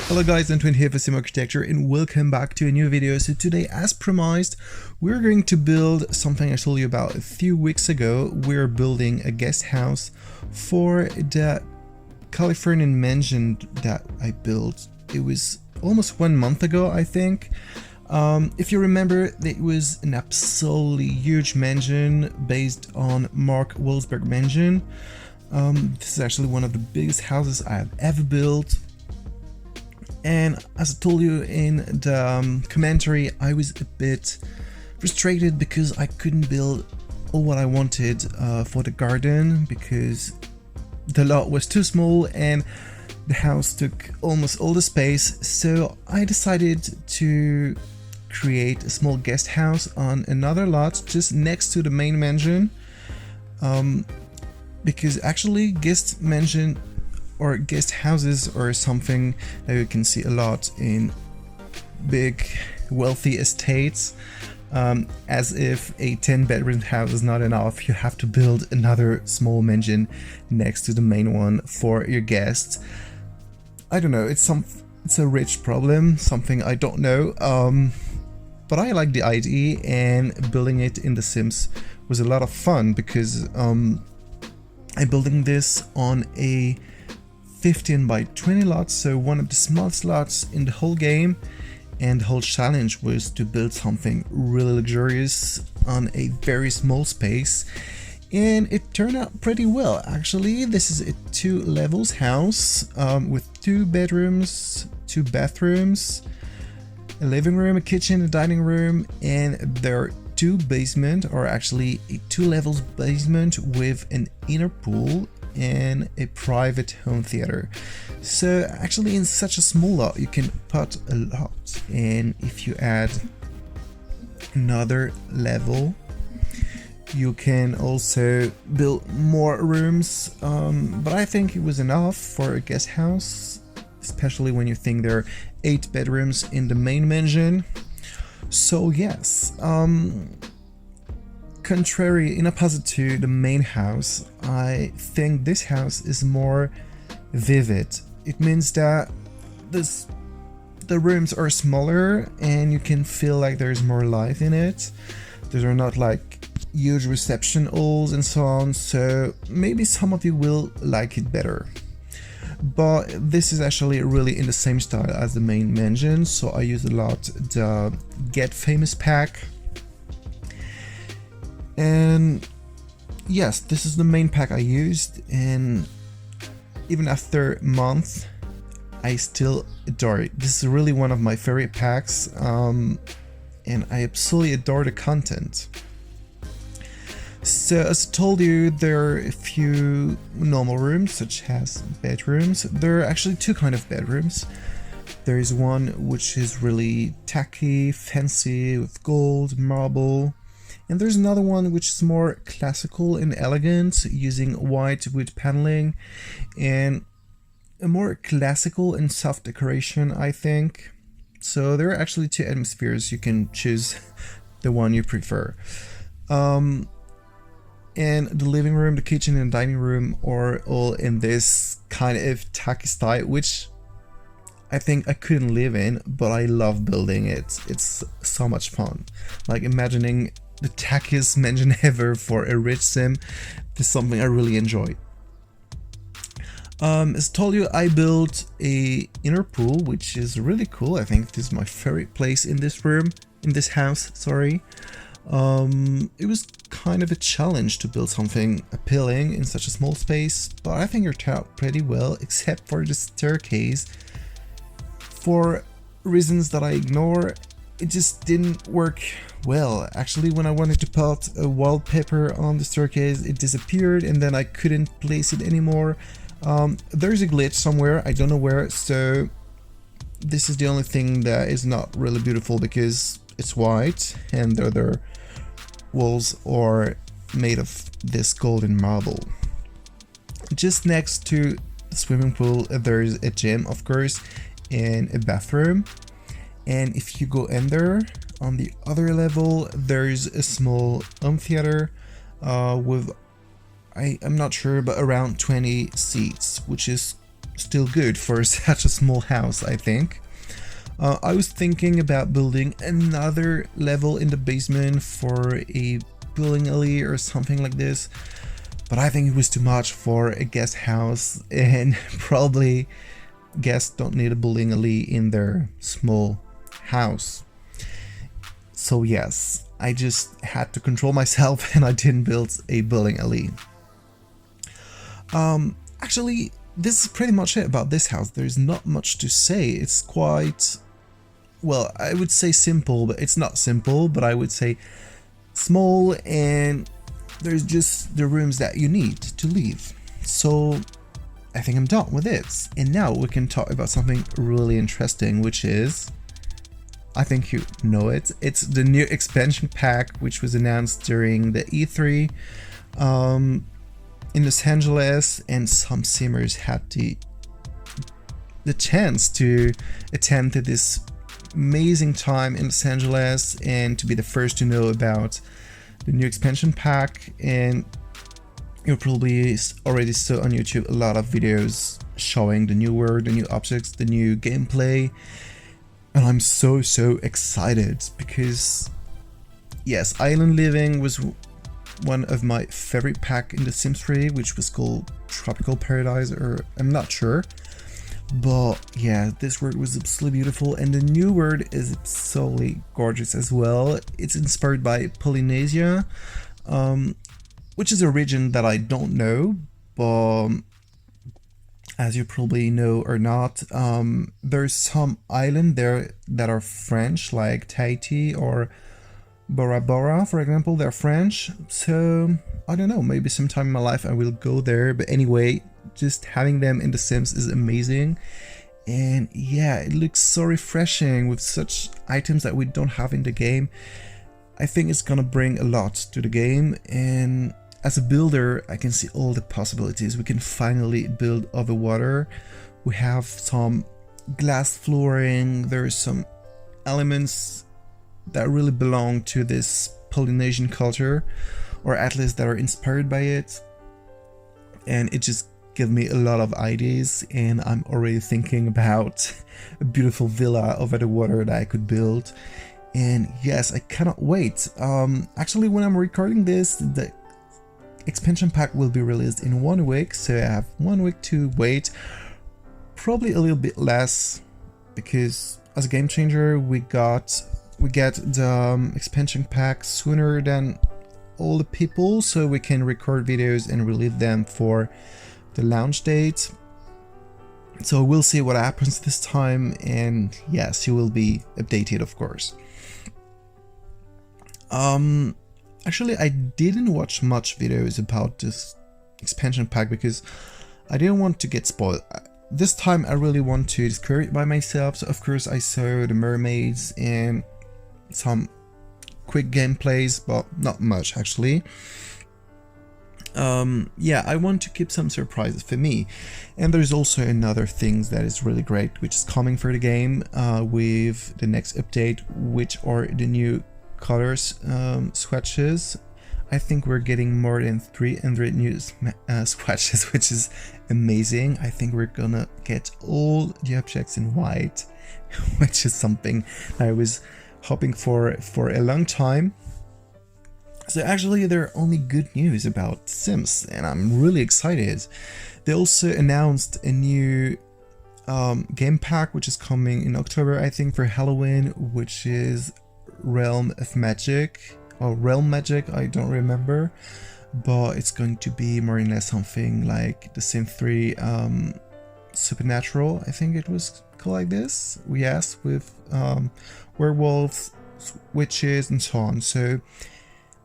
Hello guys, Antoine here for Simarchitecture and welcome back to a new video. So today, as promised, we're going to build something I told you about a few weeks ago. We're building a guest house for the Californian mansion that I built. It was almost 1 month ago, I think. If you remember, it was an absolutely huge mansion based on Mark Wahlberg mansion. This is actually one of the biggest houses I have ever built. And as I told you in the commentary, I was a bit frustrated because I couldn't build all what I wanted for the garden because the lot was too small and the house took almost all the space. So I decided to create a small guest house on another lot just next to the main mansion, because actually guest mansion or guest houses are something that you can see a lot in big wealthy estates. As if a 10-bedroom house is not enough, you have to build another small mansion next to the main one for your guests. I don't know, it's a rich problem, something I don't know, but I like the idea, and building it in The Sims was a lot of fun because I'm building this on a 15 by 20 lots, so one of the smallest lots in the whole game, and the whole challenge was to build something really luxurious on a very small space, and it turned out pretty well. Actually, this is a 2 levels house with 2 bedrooms, 2 bathrooms, a living room, a kitchen, a dining room, and there are 2 basement, or actually a 2 levels basement with an inner pool and a private home theater. So actually in such a small lot you can put a lot, and if you add another level you can also build more rooms, but I think it was enough for a guest house, especially when you think there are 8 bedrooms in the main mansion. So yes, contrary, in opposite to the main house, I think this house is more vivid. It means that the rooms are smaller and you can feel like there's more life in it. There are not like huge reception halls and so on, so maybe some of you will like it better. But this is actually really in the same style as the main mansion, so I use a lot the Get Famous pack. And yes, this is the main pack I used, and even after a month I still adore it. This is really one of my favorite packs, and I absolutely adore the content. So as I told you, there are a few normal rooms such as bedrooms. There are actually 2 kinds of bedrooms. There is one which is really tacky, fancy, with gold, marble. And there's another one which is more classical and elegant, using white wood paneling and a more classical and soft decoration, I think. So there are actually 2 atmospheres. You can choose the one you prefer. And the living room, the kitchen and dining room are all in this kind of tacky style, which I think I couldn't live in, but I love building it. It's so much fun. Like imagining the tackiest mansion ever for a rich sim. This is something I really enjoy. As I told you, I built a inner pool, which is really cool. I think this is my favorite place in this room, in this house, sorry. It was kind of a challenge to build something appealing in such a small space, but I think it turned out pretty well, except for the staircase. For reasons that I ignore, it just didn't work well. Actually, when I wanted to put a wallpaper on the staircase, it disappeared and then I couldn't place it anymore. There's a glitch somewhere, I don't know where, so this is the only thing that is not really beautiful because it's white and the other walls are made of this golden marble. Just next to the swimming pool there's a gym, of course, and a bathroom. And if you go in there, on the other level there's a small home theater with I'm not sure, but around 20 seats, which is still good for such a small house, I think. I was thinking about building another level in the basement for a bowling alley or something like this, but I think it was too much for a guest house, and probably guests don't need a bowling alley in their small house. So yes, I just had to control myself and I didn't build a bowling alley. Actually, this is pretty much it about this house. There's not much to say. It's quite, well, I would say simple, but it's not simple, but I would say small, and there's just the rooms that you need to live. So I think I'm done with it. And now we can talk about something really interesting, which is, I think you know it. It's the new expansion pack, which was announced during the E3 in Los Angeles, and some Simmers had the chance to attend to this amazing time in Los Angeles and to be the first to know about the new expansion pack. And you probably already saw on YouTube a lot of videos showing the new world, the new objects, the new gameplay, and I'm so excited because yes, Island Living was one of my favorite pack in The Sims 3, which was called Tropical Paradise, or I'm not sure. But yeah, this world was absolutely beautiful, and the new world is absolutely gorgeous as well. It's inspired by Polynesia, which is a region that I don't know, but as you probably know or not, there's some island there that are French, like Tahiti or Bora Bora, for example. They're French, so I don't know, maybe sometime in my life I will go there. But anyway, just having them in The Sims is amazing. And yeah, it looks so refreshing with such items that we don't have in the game. I think it's gonna bring a lot to the game, and as a builder I can see all the possibilities. We can finally build over water. We have some glass flooring, there's some elements that really belong to this Polynesian culture, or at least that are inspired by it, and it just gives me a lot of ideas, and I'm already thinking about a beautiful villa over the water that I could build. And yes, I cannot wait. Actually, when I'm recording this, the expansion pack will be released in 1 week, so I have 1 week to wait, probably a little bit less, because as a game changer we get the expansion pack sooner than all the people, so we can record videos and release them for the launch date. So we'll see what happens this time, and yes, you will be updated, of course. Actually, I didn't watch much videos about this expansion pack because I didn't want to get spoiled. This time I really want to discover it by myself, so of course I saw the mermaids and some quick gameplays, but not much actually. Yeah, I want to keep some surprises for me. And there's also another thing that is really great, which is coming for the game with the next update, which are the new colors swatches. I think we're getting more than 300 new swatches, which is amazing. I think we're gonna get all the objects in white, which is something I was hoping for a long time. So actually there are only good news about Sims, and I'm really excited. They also announced a new game pack which is coming in October, I think, for Halloween, which is Realm of Magic, or Realm Magic, I don't remember, but it's going to be more or less something like the Sim 3 Supernatural, I think it was called like this, yes, with werewolves, witches and so on. So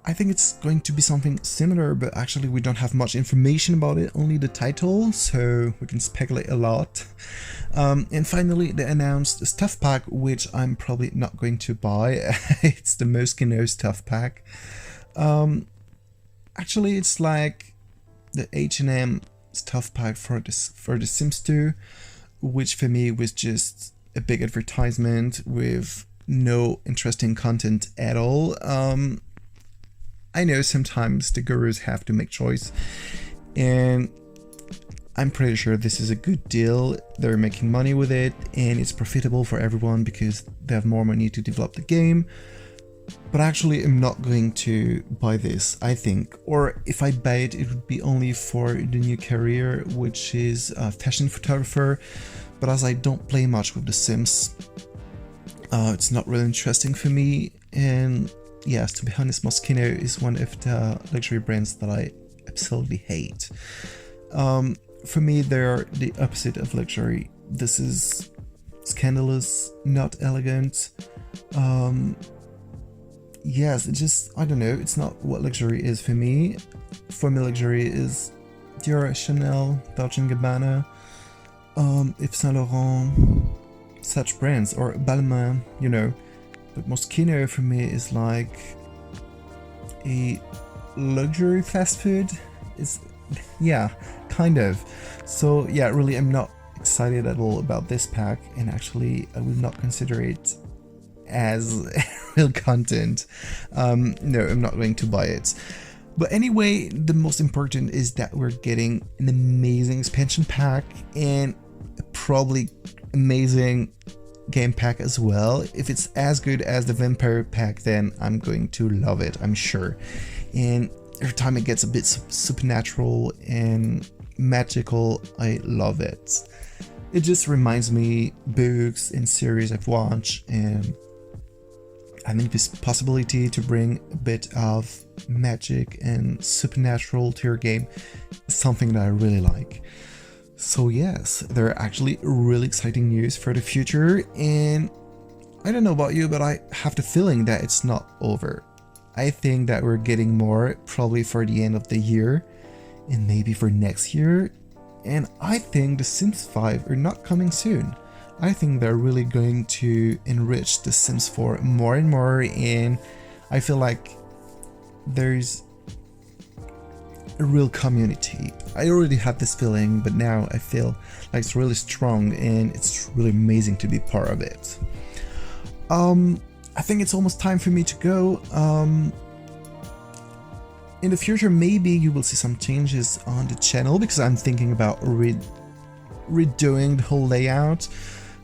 I think it's going to be something similar, but actually we don't have much information about it, only the title, so we can speculate a lot. And finally they announced a stuff pack, which I'm probably not going to buy. It's the Moschino stuff pack. Actually it's like the H&M stuff pack for the Sims 2, which for me was just a big advertisement with no interesting content at all. I know sometimes the gurus have to make choice, and I'm pretty sure this is a good deal. They're making money with it and it's profitable for everyone because they have more money to develop the game. But actually, I'm not going to buy this, I think. Or if I buy it, it would be only for the new career, which is a fashion photographer. But as I don't play much with The Sims, it's not really interesting for me. And yes, to be honest, Moschino is one of the luxury brands that I absolutely hate. For me, they're the opposite of luxury. This is scandalous, not elegant. Yes, it just, I don't know, it's not what luxury is for me. For me, luxury is Dior, Chanel, Dolce & Gabbana, Yves Saint Laurent, such brands, or Balmain, you know. But Moschino for me is like a luxury fast food. It's, yeah, kind of. So yeah, really, I'm not excited at all about this pack, and actually, I will not consider it as real content. No, I'm not going to buy it. But anyway, the most important is that we're getting an amazing expansion pack and probably amazing game pack as well. If it's as good as the vampire pack, then I'm going to love it, I'm sure. And every time it gets a bit supernatural and magical, I love it. It just reminds me books and series I've watched, and I think this possibility to bring a bit of magic and supernatural to your game is something that I really like. So yes, there are actually really exciting news for the future, and I don't know about you, but I have the feeling that it's not over. I think that we're getting more, probably for the end of the year, and maybe for next year, and I think The Sims 5 are not coming soon. I think they're really going to enrich The Sims 4 more and more, and I feel like there's a real community. I already had this feeling, but now I feel like it's really strong and it's really amazing to be part of it. I think it's almost time for me to go. In the future, maybe you will see some changes on the channel because I'm thinking about redoing the whole layout,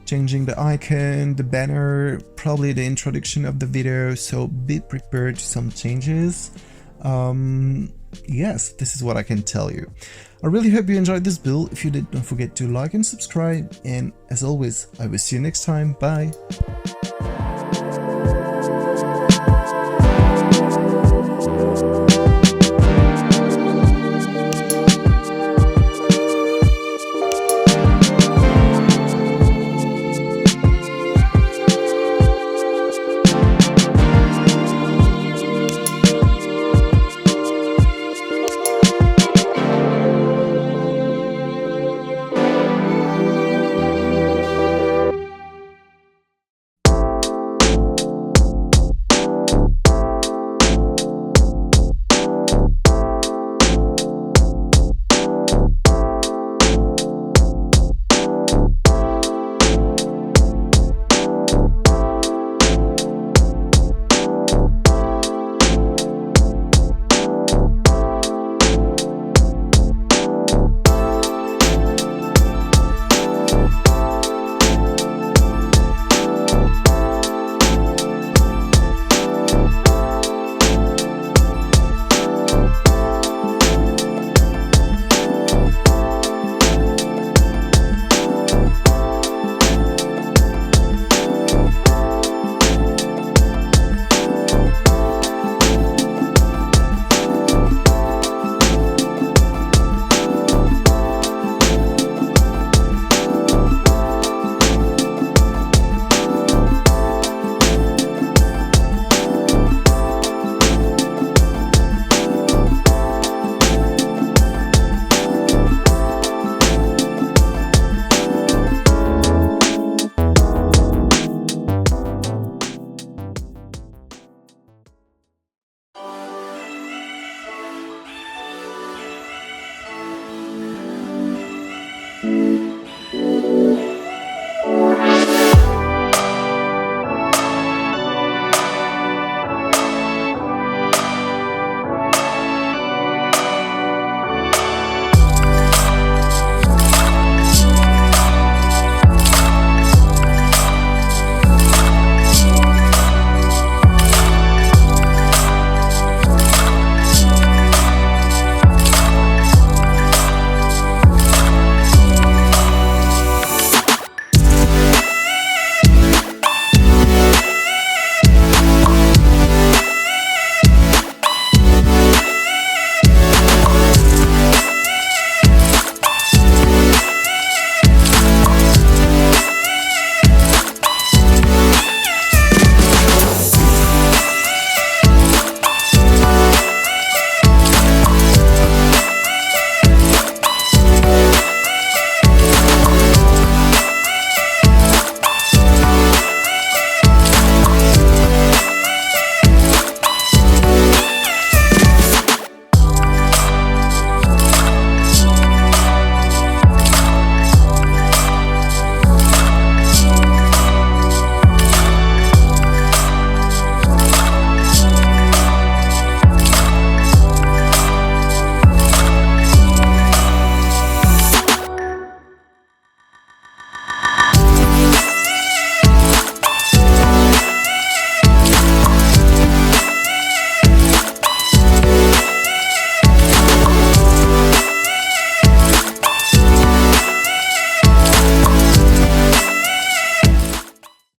changing the icon, the banner, probably the introduction of the video, so be prepared to some changes. Yes, this is what I can tell you. I really hope you enjoyed this build. If you did, don't forget to like and subscribe, and as always, I will see you next time. Bye!